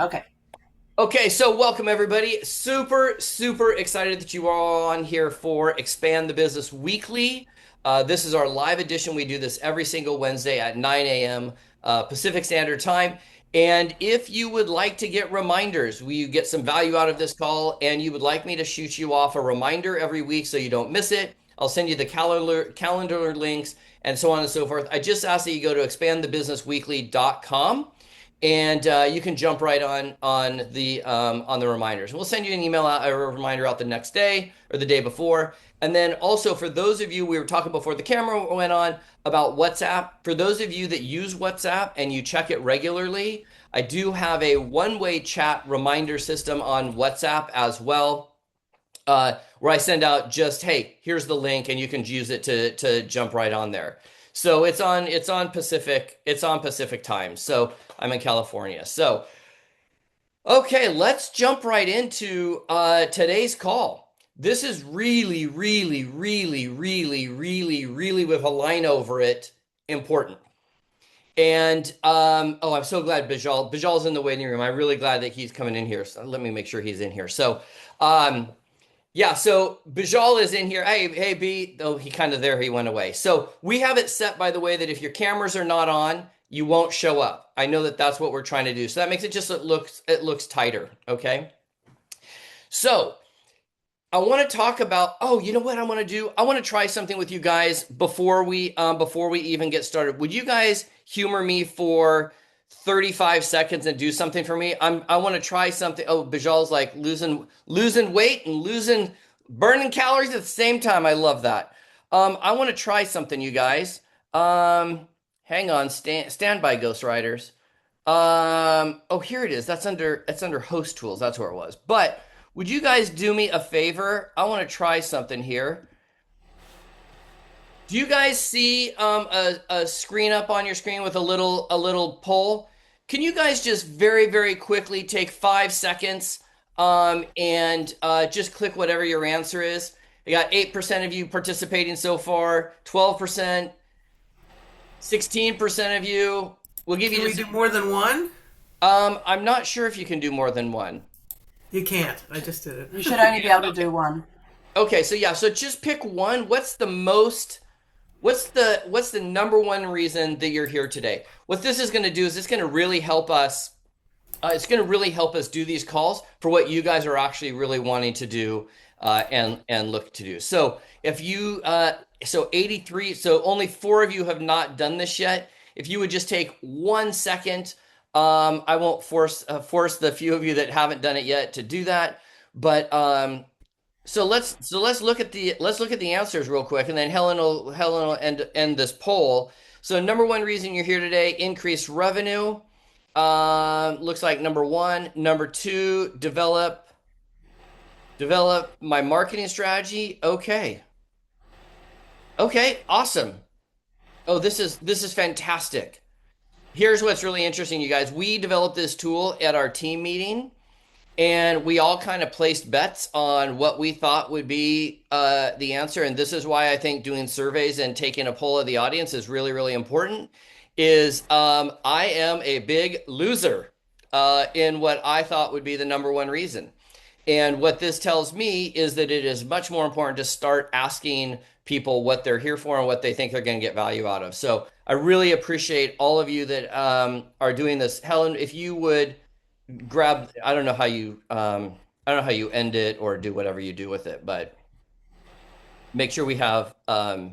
Okay. Okay, so welcome everybody. Super excited that you are all on here for Expand the Business Weekly. This is our live edition. We do this every single Wednesday at 9 a.m. Pacific Standard Time. And if you would like to get reminders, we get some value out of this call, and you would like me to shoot you off a reminder every week so you don't miss it, I'll send you the calendar links and so on and so forth. I just ask that you go to expandthebusinessweekly.com and you can jump right on the reminders. We'll send you an email out, a reminder out the next day or the day before. And then also for those of you, we were talking before the camera went on about WhatsApp. For those of you that use WhatsApp and you check it regularly, I do have a one-way chat reminder system on WhatsApp as well, where I send out just, hey, here's the link, and you can use it to jump right on there. So it's on Pacific time. So I'm in California. So okay, let's jump right into today's call. This is really with a line over it important. And oh, I'm so glad Bijal's in the waiting room. I'm really glad that he's coming in here. So let me make sure he's in here. So um, yeah, so Bijal is in here. Hey, B. Oh, he kind of there. He went away. So we have it set, by the way, that if your cameras are not on, you won't show up. I know that that's what we're trying to do. So that makes it looks tighter. Okay. So I want to talk about. Oh, you know what I want to do? I want to try something with you guys before we even get started. Would you guys humor me for 35 seconds and do something for me? I want to try something. Oh, Bijal's like losing weight and losing burning calories at the same time. I love that. I want to try something, you guys. Hang on, stand by, Ghost Riders. Oh, here it is. That's under host tools. That's where it was. But would you guys do me a favor? I want to try something here. Do you guys see a screen up on your screen with a little poll? Can you guys just very quickly take 5 seconds and just click whatever your answer is? We got 8% of you participating so far, 12%, 16% of you. We'll give you Can we just. do more than one? I'm not sure if you can do more than one. You can't. I just did You it. should only be able to do one. Okay, so yeah, so just pick one. What's the number one reason that you're here today? What this is going to do is it's going to really help us. It's going to really help us do these calls for what you guys are actually really wanting to do and look to do. So if you so 83, so only four of you have not done this yet. If you would just take 1 second, I won't force the few of you that haven't done it yet to do that, but so let's look at the answers real quick, and then Helen will end this poll. So number one reason you're here today: increased revenue. Looks like number one. Number two: develop my marketing strategy. Okay, awesome. Oh, this is fantastic. Here's what's really interesting, you guys. We developed this tool at our team meeting, and we all kind of placed bets on what we thought would be the answer. And this is why I think doing surveys and taking a poll of the audience is really important. Is I am a big loser in what I thought would be the number one reason. And what this tells me is that it is much more important to start asking people what they're here for and what they think they're going to get value out of. So I really appreciate all of you that are doing this. Helen, if you would grab, I don't know how you end it or do whatever you do with it, but make sure we have So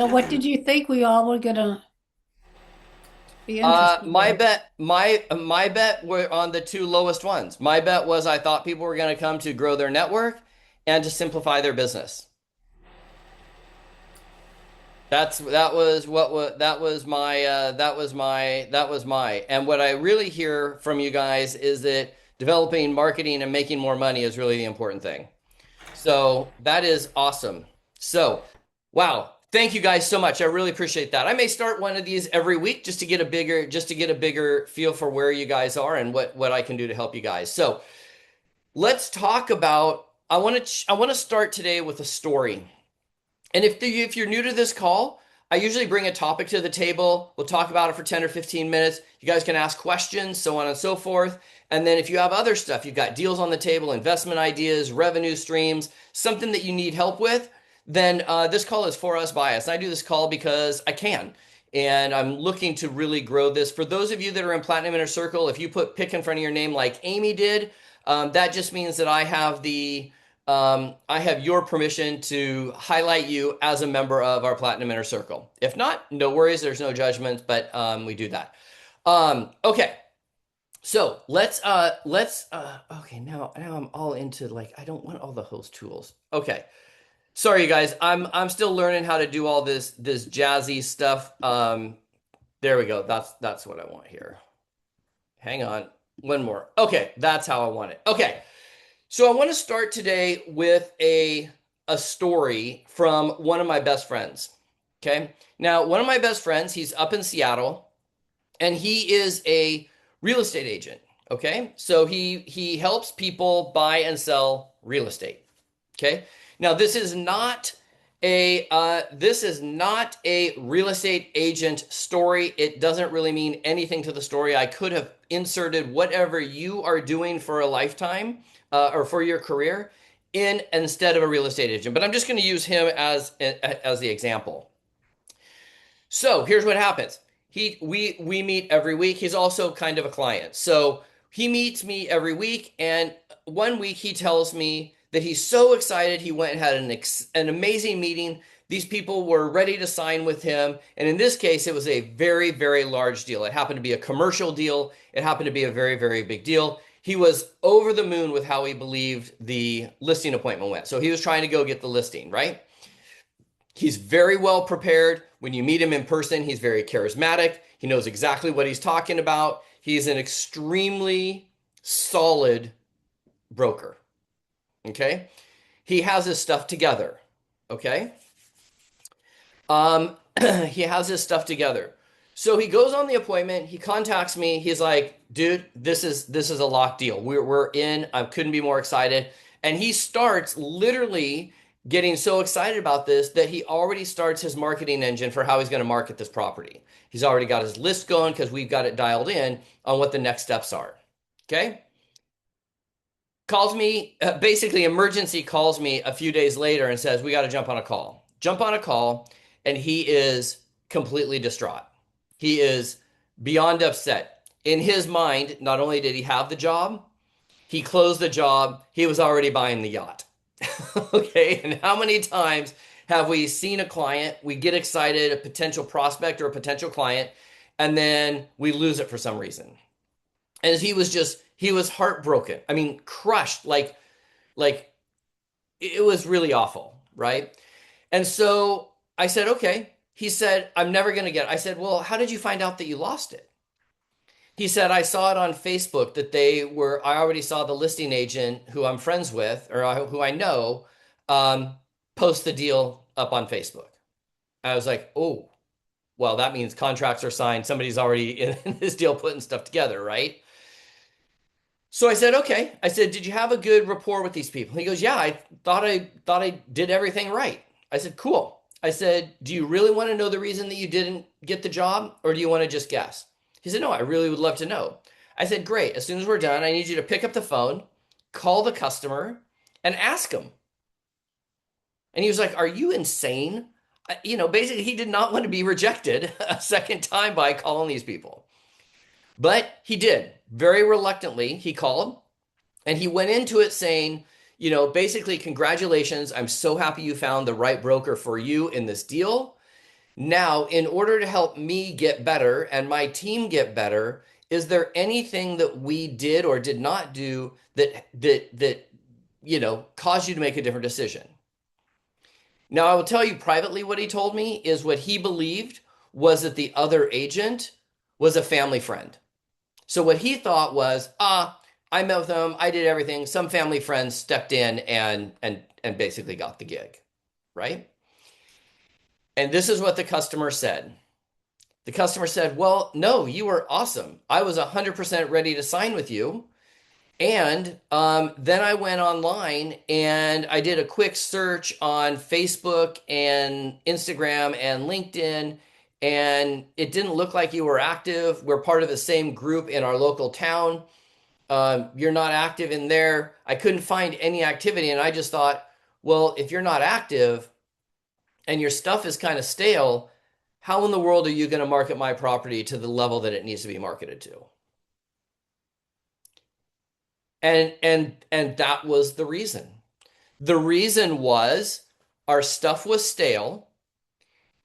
what did you think we all were gonna be interested my in? bet my bet were on the two lowest ones. My bet was I thought people were going to come to grow their network and to simplify their business. That was my and what I really hear from you guys is that developing marketing and making more money is really the important thing. So that is awesome. So, wow. Thank you guys so much. I really appreciate that. I may start one of these every week just to get a bigger feel for where you guys are and what I can do to help you guys. So, let's talk about I want to start today with a story. And if you're new to this call, I usually bring a topic to the table. We'll talk about it for 10 or 15 minutes. You guys can ask questions, so on and so forth. And then if you have other stuff, you've got deals on the table, investment ideas, revenue streams, something that you need help with, then this call is for us by us. And I do this call because I can. And I'm looking to really grow this. For those of you that are in Platinum Inner Circle, if you put pick in front of your name like Amy did, that just means that I have your permission to highlight you as a member of our Platinum Inner Circle. If not, no worries. There's no judgment, but we do that. Okay. So let's okay, now I'm all into like, I don't want all the host tools. Okay. Sorry, you guys. I'm still learning how to do all this jazzy stuff. There we go. That's what I want here. Hang on. One more. Okay, that's how I want it. Okay. So I want to start today with a story from one of my best friends. Okay. Now, one of my best friends, he's up in Seattle, and he is a real estate agent. Okay. So he helps people buy and sell real estate. Okay. Now, this is not a real estate agent story. It doesn't really mean anything to the story. I could have inserted whatever you are doing for a lifetime or for your career in instead of a real estate agent, but I'm just going to use him as the example. So here's what happens. We meet every week. He's also kind of a client. So he meets me every week, and one week he tells me that he's so excited. He went and had an amazing meeting. These people were ready to sign with him. And in this case, it was a very, very large deal. It happened to be a commercial deal. It happened to be a very, very big deal. He was over the moon with how he believed the listing appointment went. So he was trying to go get the listing, right? He's very well prepared. When you meet him in person, he's very charismatic. He knows exactly what he's talking about. He's an extremely solid broker. Okay. He has his stuff together. Okay. He has his stuff together. So he goes on the appointment. He contacts me. He's like, dude, this is a locked deal. We're in. I couldn't be more excited. And he starts literally getting so excited about this that he already starts his marketing engine for how he's going to market this property. He's already got his list going because we've got it dialed in on what the next steps are. Okay. Calls me, basically emergency calls me a few days later and says, we got to jump on a call. Jump on a call, and he is completely distraught. He is beyond upset. In his mind, not only did he have the job, he closed the job, he was already buying the yacht. Okay, and how many times have we seen a client, we get excited, a potential prospect or a potential client, and then we lose it for some reason? And he was heartbroken. I mean, crushed, like it was really awful, right? And so I said, okay. He said, I'm never going to get it. I said, well, how did you find out that you lost it? He said, I saw it on Facebook that I already saw the listing agent who I'm friends with, or who I know, post the deal up on Facebook. I was like, oh, well, that means contracts are signed. Somebody's already in this deal putting stuff together, right? So I said, okay. I said, did you have a good rapport with these people? He goes, yeah, I thought I did everything right. I said, cool. I said, do you really want to know the reason that you didn't get the job, or do you want to just guess? He said, no, I really would love to know. I said, great. As soon as we're done, I need you to pick up the phone, call the customer, and ask them. And he was like, are you insane? Basically, he did not want to be rejected a second time by calling these people. But he did. Very reluctantly, he called, and he went into it saying, basically, congratulations. I'm so happy you found the right broker for you in this deal. Now, in order to help me get better and my team get better, is there anything that we did or did not do that caused you to make a different decision? Now, I will tell you privately what he told me is what he believed was that the other agent was a family friend. So what he thought was, I met with them, I did everything. Some family friends stepped in and basically got the gig, right? And this is what the customer said. The customer said, well, no, you were awesome. I was 100% ready to sign with you. And then I went online and I did a quick search on Facebook and Instagram and LinkedIn, and it didn't look like you were active. We're part of the same group in our local town. You're not active in there. I couldn't find any activity, and I just thought, well, if you're not active and your stuff is kind of stale, how in the world are you going to market my property to the level that it needs to be marketed to? And that was the reason. The reason was our stuff was stale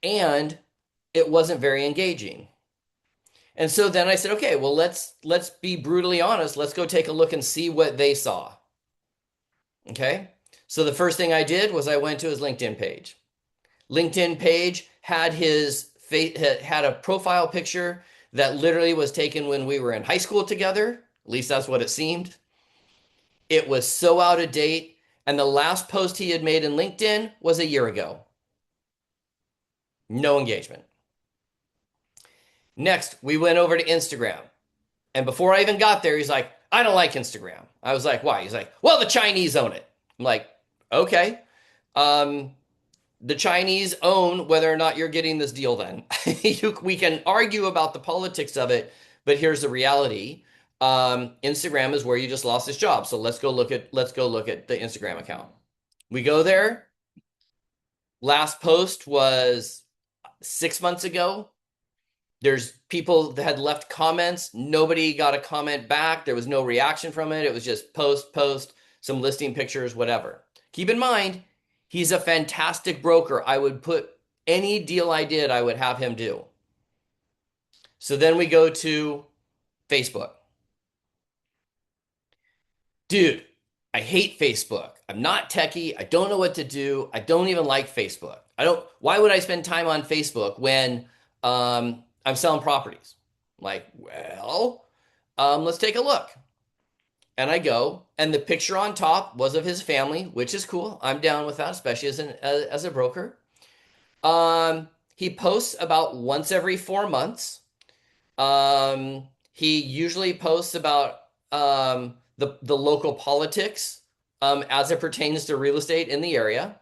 and it wasn't very engaging. And so then I said, okay, well let's be brutally honest. Let's go take a look and see what they saw. Okay? So the first thing I did was I went to his LinkedIn page. LinkedIn page had had a profile picture that literally was taken when we were in high school together. At least that's what it seemed. It was so out of date. And the last post he had made in LinkedIn was a year ago. No engagement. Next, we went over to Instagram. And before I even got there, he's like, I don't like Instagram. I was like, why? He's like, well, the Chinese own it. I'm like, okay. The Chinese own whether or not you're getting this deal then. We can argue about the politics of it, but here's the reality. Instagram is where you just lost his job. So let's go look at the Instagram account. We go there. Last post was 6 months ago. There's people that had left comments. Nobody got a comment back. There was no reaction from it. It was just post, some listing pictures, whatever. Keep in mind, he's a fantastic broker. I would put any deal I did, I would have him do. So then we go to Facebook. Dude, I hate Facebook. I'm not techie. I don't know what to do. I don't even like Facebook. Why would I spend time on Facebook when I'm selling properties? I'm like, well, let's take a look. And I go, and the picture on top was of his family, which is cool. I'm down with that, especially as a broker. He posts about once every 4 months. He usually posts about the local politics as it pertains to real estate in the area,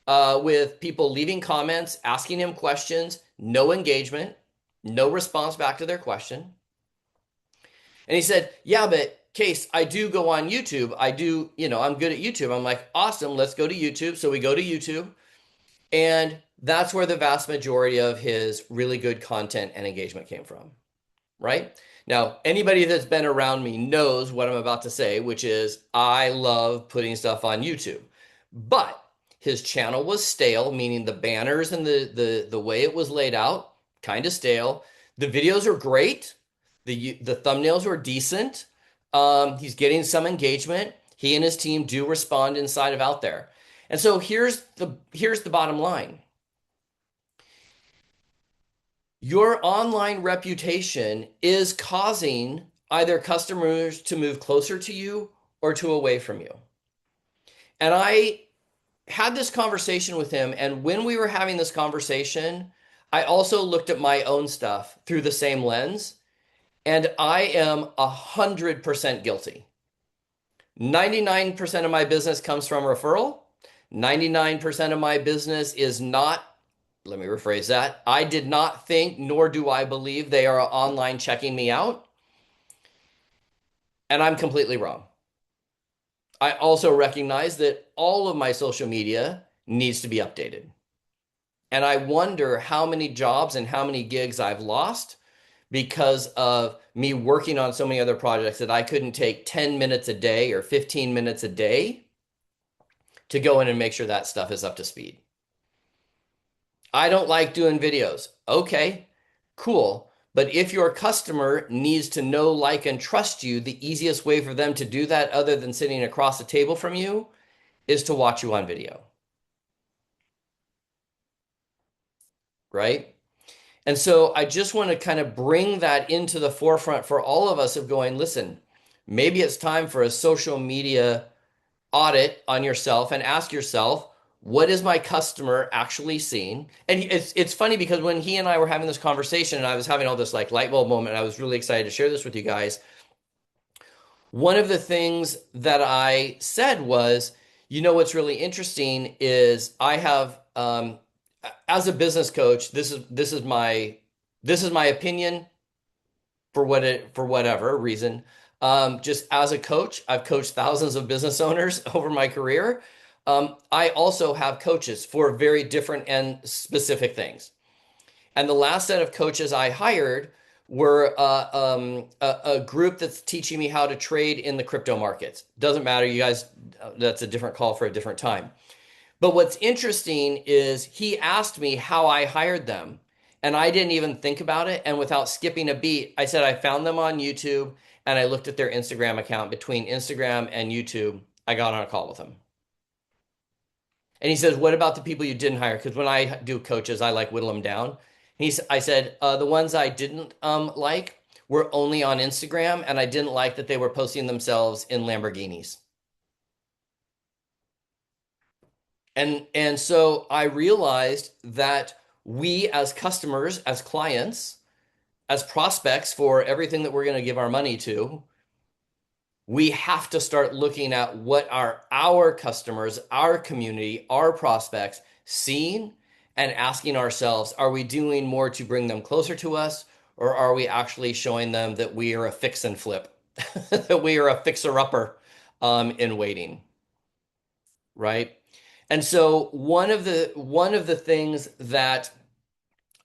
with people leaving comments, asking him questions, no engagement, no response back to their question. And he said, yeah, but Case, I do go on YouTube. I do, I'm good at YouTube. I'm like, awesome, let's go to YouTube. So we go to YouTube, and that's where the vast majority of his really good content and engagement came from, right? Now, anybody that's been around me knows what I'm about to say, which is I love putting stuff on YouTube. But his channel was stale, meaning the banners and the way it was laid out, kind of stale. The videos are great. The thumbnails were decent. He's getting some engagement. He and his team do respond inside of out there. And so here's the bottom line. Your online reputation is causing either customers to move closer to you or to away from you. And I had this conversation with him, and when we were having this conversation, I also looked at my own stuff through the same lens, and I am 100% guilty. 99% of my business comes from referral. 99% of my business is not, let me rephrase that. I did not think, nor do I believe they are online checking me out. And I'm completely wrong. I also recognize that all of my social media needs to be updated. And I wonder how many jobs and how many gigs I've lost because of me working on so many other projects that I couldn't take 10 minutes a day or 15 minutes a day to go in and make sure that stuff is up to speed. I don't like doing videos. Okay, cool. But if your customer needs to know, like, and trust you, the easiest way for them to do that, other than sitting across the table from you, is to watch you on video. Right? And so I just want to kind of bring that into the forefront for all of us of going, listen, maybe it's time for a social media audit on yourself and ask yourself, what is my customer actually seeing? And it's funny because when he and I were having this conversation and I was having all this like light bulb moment, and I was really excited to share this with you guys. one of the things that I said was, what's really interesting is I have, as a business coach, this is my opinion for whatever reason. Just as a coach, I've coached thousands of business owners over my career. I also have coaches for very different and specific things. And the last set of coaches I hired were a group that's teaching me how to trade in the crypto markets. Doesn't matter, you guys, that's a different call for a different time. But what's interesting is he asked me how I hired them, and I didn't even think about it. And without skipping a beat, I said I found them on YouTube and I looked at their Instagram account. Between Instagram and YouTube, I got on a call with them. And he says, "What about the people you didn't hire?" Because when I do coaches, I like whittle them down. I said, the ones I didn't like were only on Instagram, and I didn't like that they were posting themselves in Lamborghinis. And so I realized that we as customers, as clients, as prospects for everything that we're going to give our money to, we have to start looking at what are our customers, our community, our prospects seeing, and asking ourselves, are we doing more to bring them closer to us, or are we actually showing them that we are a fix and flip, that we are a fixer-upper in waiting, right? And so one of the things that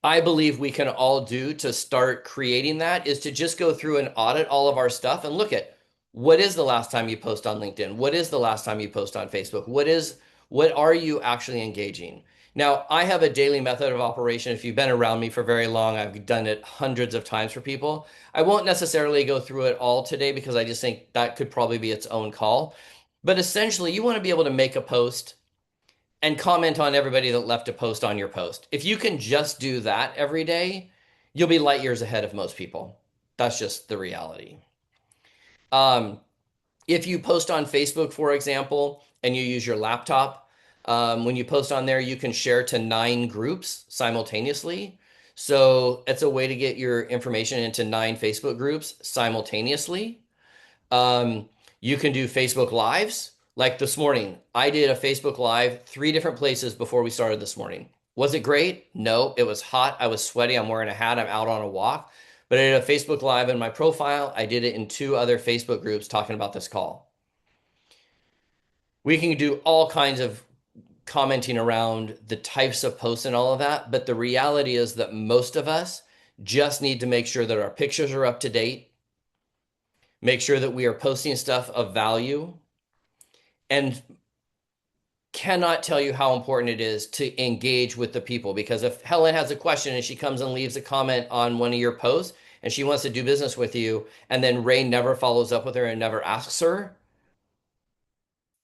I believe we can all do to start creating that is to just go through and audit all of our stuff and look at what is the last time you post on LinkedIn? What is the last time you post on Facebook? What are you actually engaging? Now, I have a daily method of operation. If you've been around me for very long, I've done it hundreds of times for people. I won't necessarily go through it all today because I just think that could probably be its own call. But essentially, you want to be able to make a post and comment on everybody that left a post on your post. If you can just do that every day, you'll be light years ahead of most people. That's just the reality. If you post on Facebook, for example, and you use your laptop, when you post on there, you can share to 9 groups simultaneously. So it's a way to get your information into 9 Facebook groups simultaneously. You can do Facebook Lives. Like this morning, I did a Facebook Live 3 different places before we started this morning. Was it great? No, it was hot. I was sweaty. I'm wearing a hat. I'm out on a walk. But I did a Facebook Live in my profile. I did it in 2 other Facebook groups talking about this call. We can do all kinds of commenting around the types of posts and all of that. But the reality is that most of us just need to make sure that our pictures are up to date, make sure that we are posting stuff of value, and cannot tell you how important it is to engage with the people. Because if Helen has a question and she comes and leaves a comment on one of your posts and she wants to do business with you, and then Ray never follows up with her and never asks her,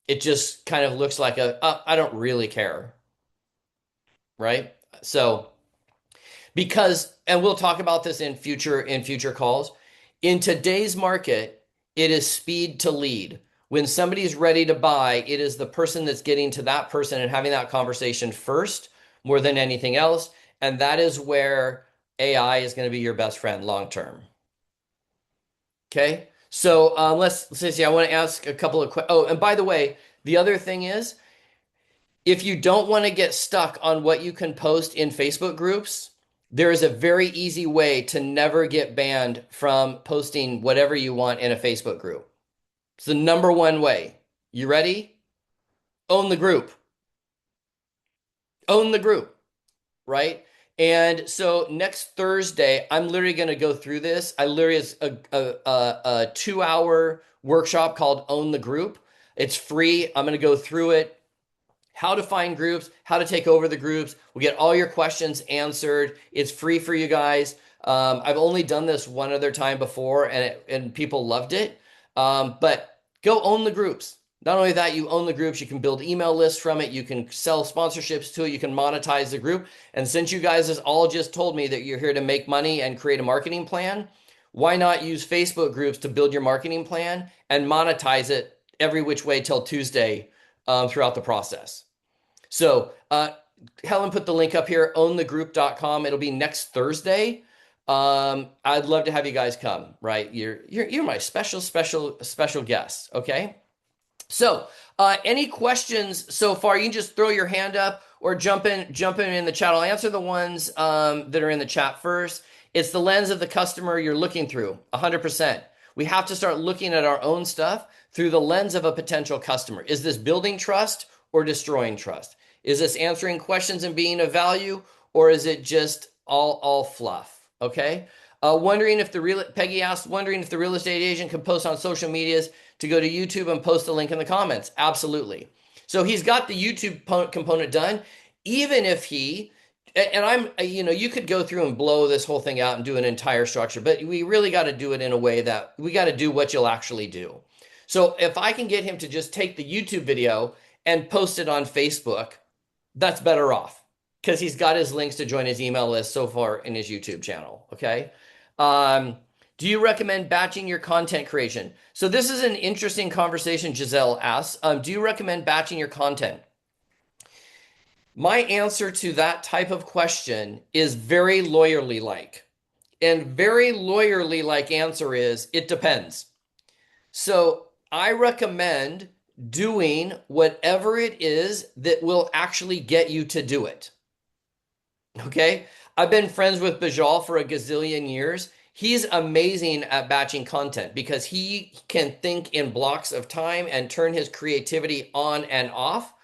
it just kind of looks like I don't really care, right? So and we'll talk about this in future calls. In today's market, it is speed to lead. When somebody's ready to buy, it is the person that's getting to that person and having that conversation first more than anything else. And that is where AI is going to be your best friend long term. Okay. So let's see. I want to ask a couple of questions. Oh, and by the way, the other thing is, if you don't want to get stuck on what you can post in Facebook groups, there is a very easy way to never get banned from posting whatever you want in a Facebook group. It's the number one way. You ready? Own the group. Own the group, right? And so next Thursday, I'm literally going to go through this. I literally is a 2-hour workshop called Own the Group. It's free. I'm going to go through it. How to find groups, how to take over the groups. We'll get all your questions answered. It's free for you guys. I've only done this one other time before, and people loved it. But go own the groups. Not only that, you own the groups. You can build email lists from it. You can sell sponsorships to it. You can monetize the group. And since you guys all just told me that you're here to make money and create a marketing plan, why not use Facebook groups to build your marketing plan and monetize it every which way till Tuesday throughout the process? So Helen put the link up here, ownthegroup.com. It'll be next Thursday. I'd love to have you guys come, right? You're my special guests, okay? So, any questions so far? You can just throw your hand up or jump in the chat. I'll answer the ones that are in the chat first. It's the lens of the customer you're looking through, 100%. We have to start looking at our own stuff through the lens of a potential customer. Is this building trust or destroying trust? Is this answering questions and being of value, or is it just all fluff? Okay. Peggy asked, wondering if the real estate agent can post on social medias to go to YouTube and post the link in the comments. Absolutely. So he's got the YouTube component done. Even if you could go through and blow this whole thing out and do an entire structure, but we really got to do it in a way that we got to do what you'll actually do. So if I can get him to just take the YouTube video and post it on Facebook, that's better off because he's got his links to join his email list so far in his YouTube channel. Okay. Do you recommend batching your content creation? So this is an interesting conversation. Giselle asks, do you recommend batching your content? My answer to that type of question is very lawyerly-like. And very lawyerly-like answer is, it depends. So I recommend doing whatever it is that will actually get you to do it. Okay? I've been friends with Bajal for a gazillion years. He's amazing at batching content because he can think in blocks of time and turn his creativity on and off.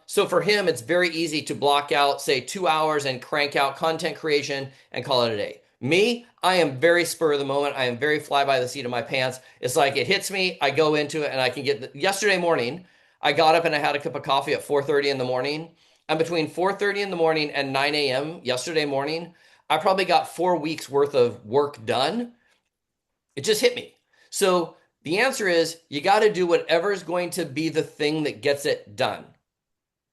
So for him, it's very easy to block out, say, 2 hours and crank out content creation and call it a day. Me, I am very spur of the moment. I am very fly by the seat of my pants. It's like it hits me, I go into it, and I can yesterday morning, I got up and I had a cup of coffee at 4:30 in the morning. And between 4:30 in the morning and 9 a.m. yesterday morning, I probably got 4 weeks worth of work done. It just hit me. So the answer is you got to do whatever is going to be the thing that gets it done.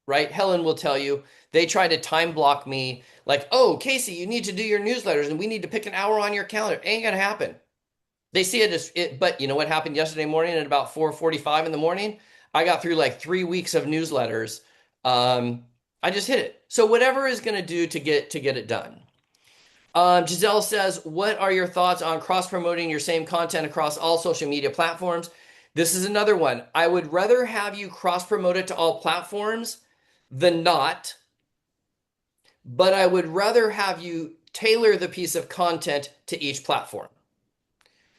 Right? Helen will tell you, they try to time block me like, oh, Casey, you need to do your newsletters and we need to pick an hour on your calendar. It ain't going to happen. They see but you know what happened yesterday morning at about 4:45 in the morning? I got through like 3 weeks of newsletters. I just hit it. So whatever is going to do to get it done. Giselle says, what are your thoughts on cross-promoting your same content across all social media platforms? This is another one. I would rather have you cross-promote it to all platforms than not, but I would rather have you tailor the piece of content to each platform.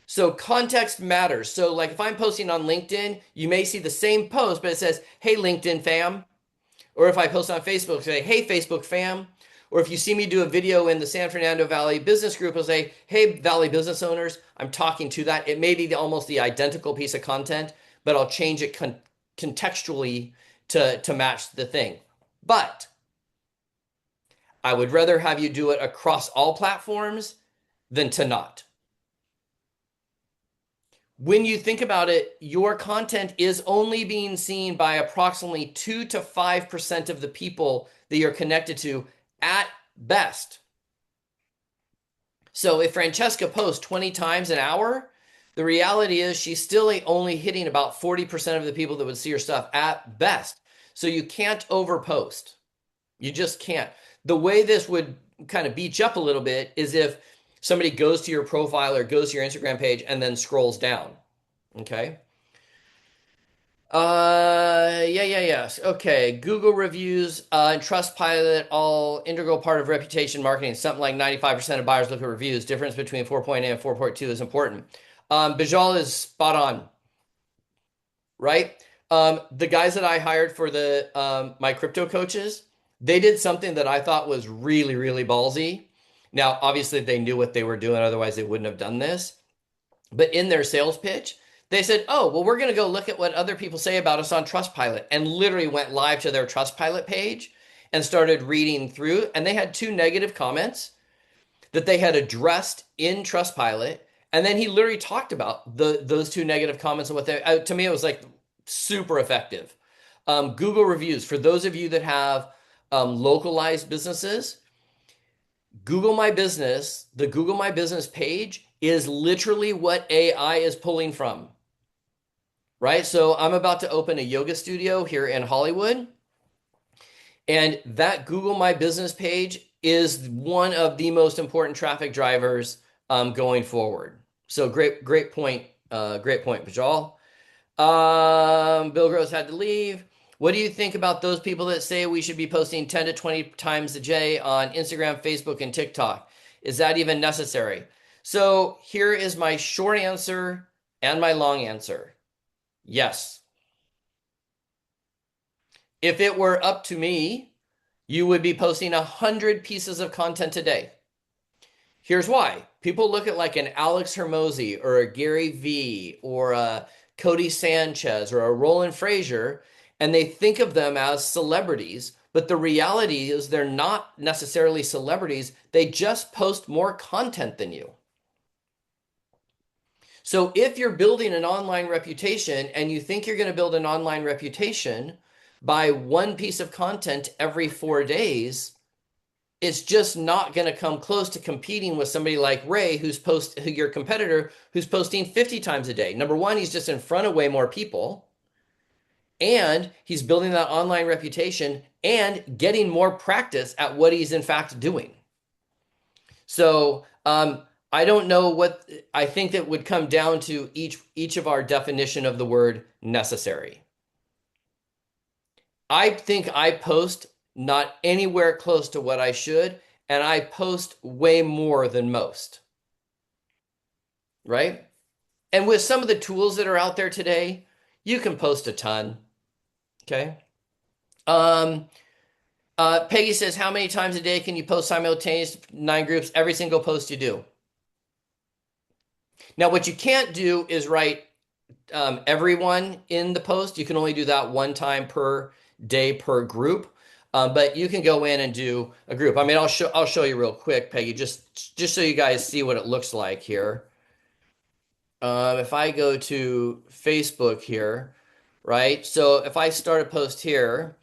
So context matters. So like if I'm posting on LinkedIn, you may see the same post, but it says, hey, LinkedIn fam. Or if I post on Facebook, say, hey, Facebook fam. Or if you see me do a video in the San Fernando Valley Business Group, I'll say, hey, Valley business owners, I'm talking to that. It may be almost the identical piece of content, but I'll change it contextually to match the thing. But I would rather have you do it across all platforms than to not. When you think about it, your content is only being seen by approximately 2 to 5% of the people that you're connected to at best. So if Francesca posts 20 times an hour, the reality is she's still only hitting about 40% of the people that would see her stuff at best. So you can't overpost. You just can't. The way this would kind of beach up a little bit is if somebody goes to your profile or goes to your Instagram page and then scrolls down. Okay. Yes. Okay. Google reviews and Trustpilot, all integral part of reputation marketing. Something like 95% of buyers look at reviews. Difference between 4.8 and 4.2 is important. Bajal is spot on, right? The guys that I hired for my crypto coaches, they did something that I thought was really, really ballsy. Now, obviously, they knew what they were doing. Otherwise, they wouldn't have done this. But in their sales pitch, they said, oh, well, we're going to go look at what other people say about us on Trustpilot, and literally went live to their Trustpilot page and started reading through. And they had 2 negative comments that they had addressed in Trustpilot. And then he literally talked about those 2 negative comments and what to me, it was like super effective. Google reviews, for those of you that have localized businesses, Google My Business, the Google My Business page is literally what AI is pulling from, right? So I'm about to open a yoga studio here in Hollywood, and that Google My Business page is one of the most important traffic drivers going forward. So great point, Pajal. Bill Gross had to leave. What do you think about those people that say we should be posting 10 to 20 times a day on Instagram, Facebook, and TikTok? Is that even necessary? So here is my short answer and my long answer. Yes. If it were up to me, you would be posting 100 pieces of content a day. Here's why. People look at like an Alex Hermosi or a Gary Vee or a Cody Sanchez or a Roland Frazier, and they think of them as celebrities. But the reality is they're not necessarily celebrities. They just post more content than you. So if you're building an online reputation and you think you're going to build an online reputation by one piece of content every 4 days, it's just not going to come close to competing with somebody like Ray, your competitor, who's posting 50 times a day. Number one, he's just in front of way more people, and he's building that online reputation and getting more practice at what he's in fact doing. So I don't know what I think that would come down to each of our definition of the word necessary. I think I post not anywhere close to what I should, and I post way more than most, right? And with some of the tools that are out there today, you can post a ton, okay? Peggy says, how many times a day can you post simultaneous 9 groups? Every single post you do. Now, what you can't do is write everyone in the post. You can only do that one time per day per group. But you can go in and do a group. I mean, I'll show you real quick, Peggy, just so you guys see what it looks like here. If I go to Facebook here, right? So if I start a post here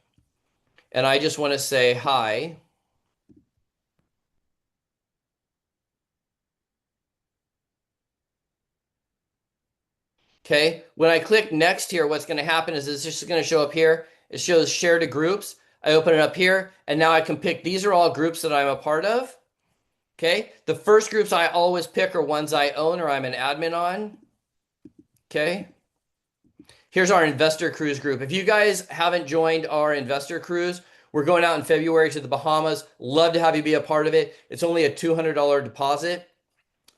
and I just want to say hi. Okay, when I click next here, what's going to happen is it's just going to show up here. It shows share to groups. I open it up here, and now I can pick, these are all groups that I'm a part of. Okay, the first groups I always pick are ones I own or I'm an admin on. Okay, here's our investor cruise group. If you guys haven't joined our investor cruise, we're going out in February to the Bahamas. Love to have you be a part of it. It's only a $200 deposit.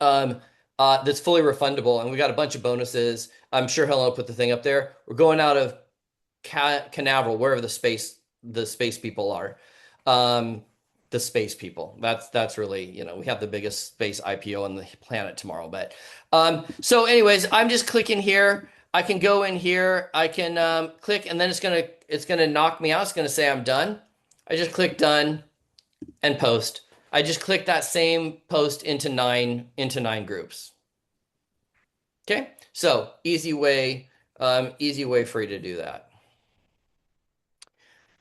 That's fully refundable, and we got a bunch of bonuses. I'm sure Helen will put the thing up there. We're going out of Canaveral, wherever the space people are. The space people. That's really, we have the biggest space IPO on the planet tomorrow. But so anyways, I'm just clicking here. I can go in here. I can click, and then it's gonna knock me out. It's gonna say I'm done. I just click done and post. I just click that same post into nine groups. Okay, so easy way for you to do that.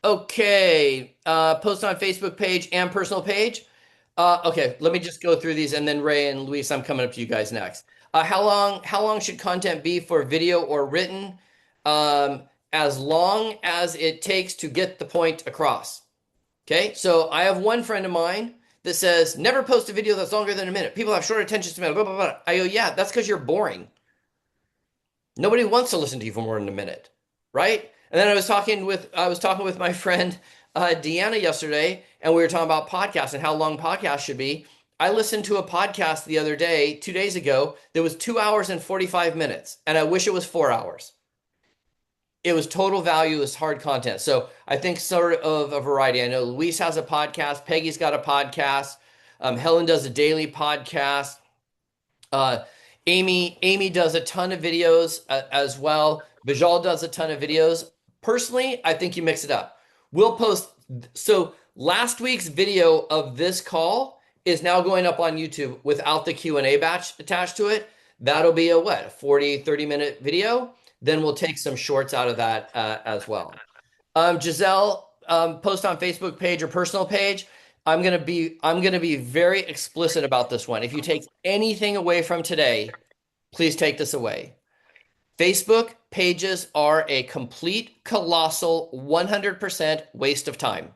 Okay, post on Facebook page and personal page. Okay, let me just go through these, and then Ray and Luis, I'm coming up to you guys next. How long should content be for video or written? As long as it takes to get the point across. Okay, so I have one friend of mine that says, never post a video that's longer than a minute. People have short attention span, blah, blah, blah. I go, yeah, that's because you're boring. Nobody wants to listen to you for more than a minute, right? And then I was talking with my friend Deanna yesterday, and we were talking about podcasts and how long podcasts should be. I listened to a podcast the other day, 2 days ago, that was 2 hours and 45 minutes, and I wish it was 4 hours. It was total value, it was hard content. So I think sort of a variety. I know Luis has a podcast. Peggy's got a podcast. Helen does a daily podcast. Amy does a ton of videos as well. Bijal does a ton of videos. Personally, I think you mix it up. We'll post. So last week's video of this call is now going up on YouTube without the Q&A batch attached to it. That'll be a 40, 30-minute video. Then we'll take some shorts out of that as well. Giselle, post on Facebook page or personal page. I'm gonna be very explicit about this one. If you take anything away from today, please take this away. Facebook pages are a complete, colossal, 100% waste of time.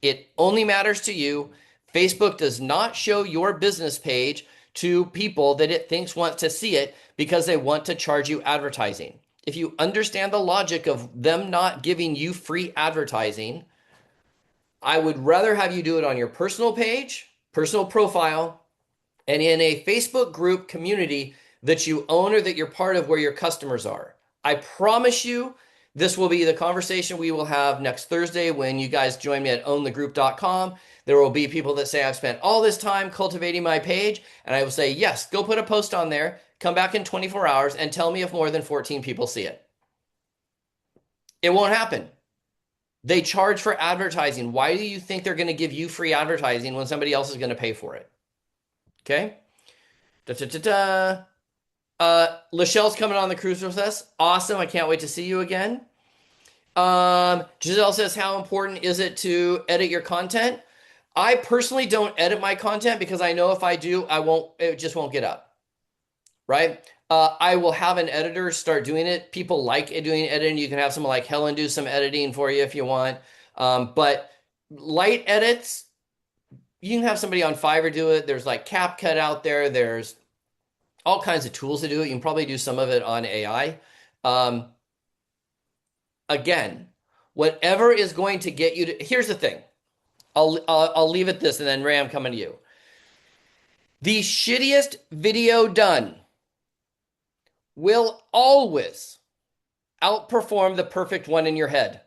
It only matters to you. Facebook does not show your business page to people that it thinks want to see it because they want to charge you advertising. If you understand the logic of them not giving you free advertising, I would rather have you do it on your personal page, personal profile, and in a Facebook group community that you own or that you're part of where your customers are. I promise you, this will be the conversation we will have next Thursday when you guys join me at ownthegroup.com. There will be people that say, I've spent all this time cultivating my page. And I will say, yes, go put a post on there, come back in 24 hours and tell me if more than 14 people see it. It won't happen. They charge for advertising. Why do you think they're going to give you free advertising when somebody else is going to pay for it? Okay. Lachelle's coming on the cruise with us. Awesome. I can't wait to see you again. Giselle says, how important is it to edit your content? I personally don't edit my content because I know if I do, it just won't get up. Right? I will have an editor start doing it. People like doing editing. You can have someone like Helen do some editing for you if you want. But light edits, you can have somebody on Fiverr do it. There's like CapCut out there. There's all kinds of tools to do it. You can probably do some of it on AI. Again, whatever is going to get you to, here's the thing. I'll leave it this and then Ray, I'm coming to you. The shittiest video done will always outperform the perfect one in your head.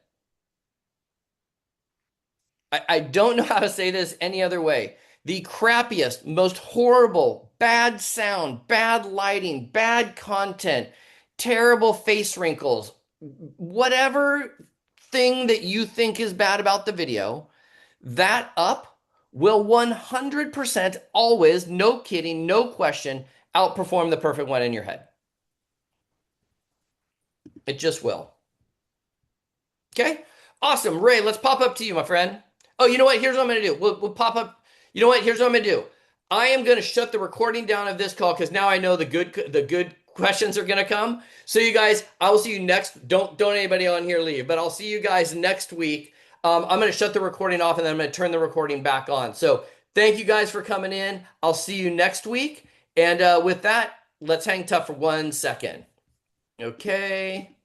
I don't know how to say this any other way. The crappiest, most horrible, bad sound, bad lighting, bad content, terrible face wrinkles, whatever thing that you think is bad about the video, that up will 100% always, no kidding, no question, outperform the perfect one in your head. It just will. Okay? Awesome. Ray, let's pop up to you, my friend. Oh, you know what? Here's what I'm going to do. We'll pop up. You know what? Here's what I'm going to do. I am going to shut the recording down of this call because now I know the good questions are going to come. So you guys, I will see you next. Don't anybody on here leave, but I'll see you guys next week. I'm going to shut the recording off and then I'm going to turn the recording back on. So thank you guys for coming in. I'll see you next week. And with that, let's hang tough for 1 second. Okay.